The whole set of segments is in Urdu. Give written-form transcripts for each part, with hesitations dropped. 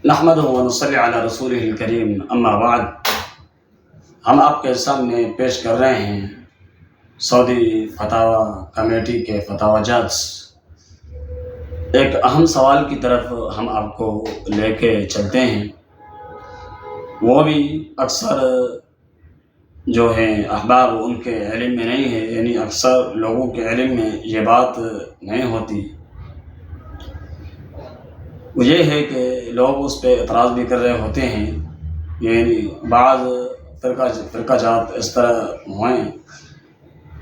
نحمدہ و نصلی علی رسولہ الکریم، اما بعد۔ ہم آپ کے سامنے پیش کر رہے ہیں سعودی فتاوی کمیٹی کے فتاوی جات۔ ایک اہم سوال کی طرف ہم آپ کو لے کے چلتے ہیں، وہ بھی اکثر جو ہیں احباب ان کے علم میں نہیں ہے، یعنی اکثر لوگوں کے علم میں یہ بات نہیں ہوتی۔ وہ یہ ہے کہ لوگ اس پہ اعتراض بھی کر رہے ہوتے ہیں، یعنی بعض فرقہ جات اس طرح ہوئیں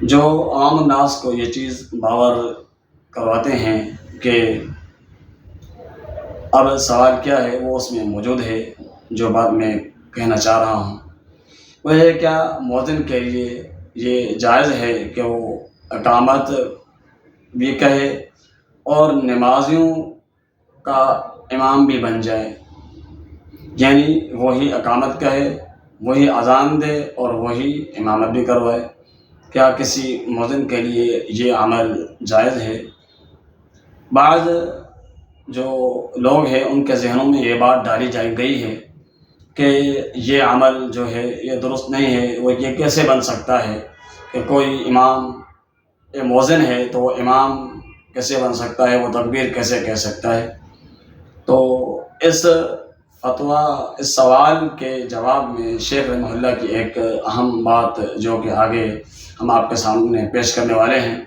جو عام الناس کو یہ چیز باور کرواتے ہیں کہ اب سوال کیا ہے وہ اس میں موجود ہے۔ جو بات میں کہنا چاہ رہا ہوں وہ ہے، کیا مؤذن کے لیے یہ جائز ہے کہ وہ اقامت بھی کہے اور نمازیوں کا امام بھی بن جائے، یعنی وہی اقامت کہے، وہی اذان دے اور وہی امامت بھی کروائے؟ کیا کسی مؤذن کے لیے یہ عمل جائز ہے؟ بعض جو لوگ ہیں ان کے ذہنوں میں یہ بات ڈالی جائی گئی ہے کہ یہ عمل جو ہے یہ درست نہیں ہے۔ وہ یہ کیسے بن سکتا ہے کہ کوئی امام مؤذن ہے تو وہ امام کیسے بن سکتا ہے، وہ تکبیر کیسے کہہ سکتا ہے؟ تو اس سوال کے جواب میں شیخ رحمہ اللہ کی ایک اہم بات جو کہ آگے ہم آپ کے سامنے پیش کرنے والے ہیں،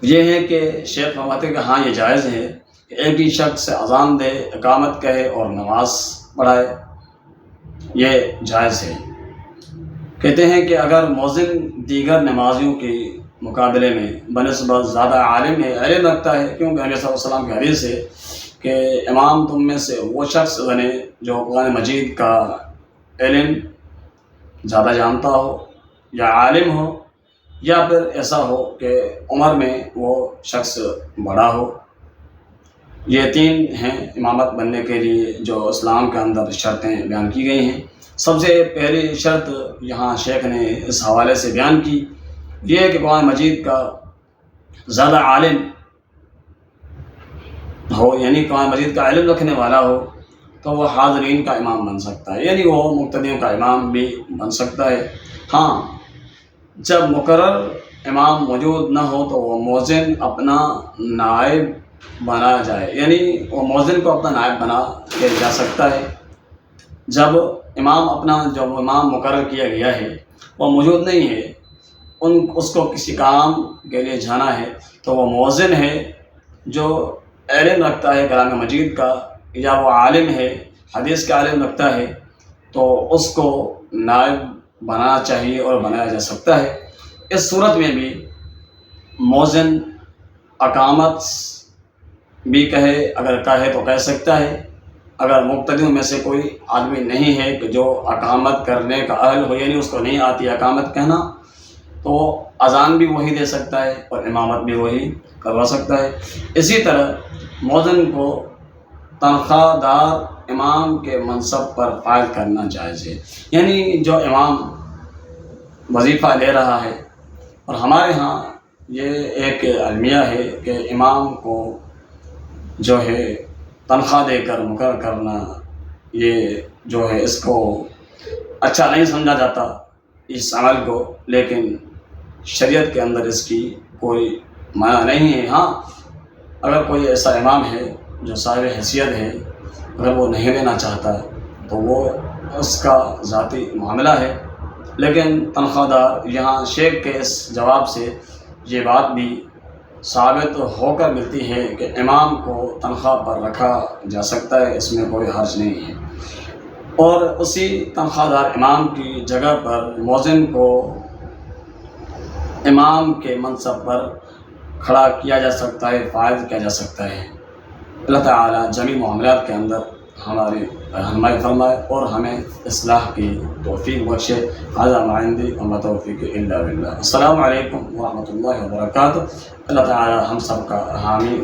یہ ہے کہ شیخ فرماتے ہیں کہ ہاں یہ جائز ہے کہ ایک ہی شخص اذان دے، اقامت کہے اور نماز پڑھائے، یہ جائز ہے۔ کہتے ہیں کہ اگر مؤذن دیگر نمازیوں کے مقابلے میں بنسبت زیادہ عالم ہے، علم رکھتا ہے، کیونکہ نبی صلی اللہ علیہ وسلم کی حدیث ہے کہ امام تم میں سے وہ شخص بنے جو قرآن مجید کا علم زیادہ جانتا ہو یا عالم ہو، یا پھر ایسا ہو کہ عمر میں وہ شخص بڑا ہو۔ یہ تین ہیں امامت بننے کے لیے جو اسلام کے اندر شرطیں بیان کی گئی ہیں۔ سب سے پہلی شرط یہاں شیخ نے اس حوالے سے بیان کی، یہ ہے کہ قرآن مجید کا زیادہ عالم ہو، یعنی قرآن مجید کا علم رکھنے والا ہو تو وہ حاضرین کا امام بن سکتا ہے، یعنی وہ مقتدیوں کا امام بھی بن سکتا ہے۔ ہاں، جب مقرر امام موجود نہ ہو تو وہ مؤذن اپنا نائب بنایا جائے، یعنی وہ مؤذن کو اپنا نائب بنا کے جا سکتا ہے۔ جب جو امام مقرر کیا گیا ہے وہ موجود نہیں ہے، اس کو کسی کام کے لیے جانا ہے، تو وہ مؤذن ہے جو علم رکھتا ہے کلام مجید کا، یا وہ عالم ہے حدیث کا علم رکھتا ہے، تو اس کو نائب بنانا چاہیے اور بنایا جا سکتا ہے۔ اس صورت میں بھی مؤذن اقامت بھی کہے، اگر کہے تو کہہ سکتا ہے۔ اگر مقتدیوں میں سے کوئی آدمی نہیں ہے کہ جو اقامت کرنے کا اہل ہو، یعنی اس کو نہیں آتی اقامت کہنا، تو اذان بھی وہی دے سکتا ہے اور امامت بھی وہی کروا سکتا ہے۔ اسی طرح مؤذن کو تنخواہ دار امام کے منصب پر فائز کرنا جائز ہے، یعنی جو امام وظیفہ لے رہا ہے، اور ہمارے ہاں یہ ایک المیہ ہے کہ امام کو جو ہے تنخواہ دے کر مقرر کرنا، یہ جو ہے اس کو اچھا نہیں سمجھا جاتا اس عمل کو، لیکن شریعت کے اندر اس کی کوئی معنی نہیں ہے۔ ہاں، اگر کوئی ایسا امام ہے جو صاحب حیثیت ہے، اگر وہ نہیں دینا چاہتا تو وہ اس کا ذاتی معاملہ ہے، لیکن تنخواہ دار، یہاں شیخ کے اس جواب سے یہ بات بھی ثابت ہو کر ملتی ہے کہ امام کو تنخواہ پر رکھا جا سکتا ہے، اس میں کوئی حرج نہیں ہے، اور اسی تنخواہ دار امام کی جگہ پر مؤذن کو امام کے منصب پر کھڑا کیا جا سکتا ہے، فائز کیا جا سکتا ہے۔ اللہ تعالیٰ جمیع معاملات کے اندر ہماری رہنمائی فرمائے اور ہمیں اصلاح کی توفیق بخشے۔ ھذا ما عندی وما توفیقی الا باللہ۔ السلام علیکم ورحمۃ اللہ وبرکاتہ۔ اللہ تعالیٰ ہم سب کا حامی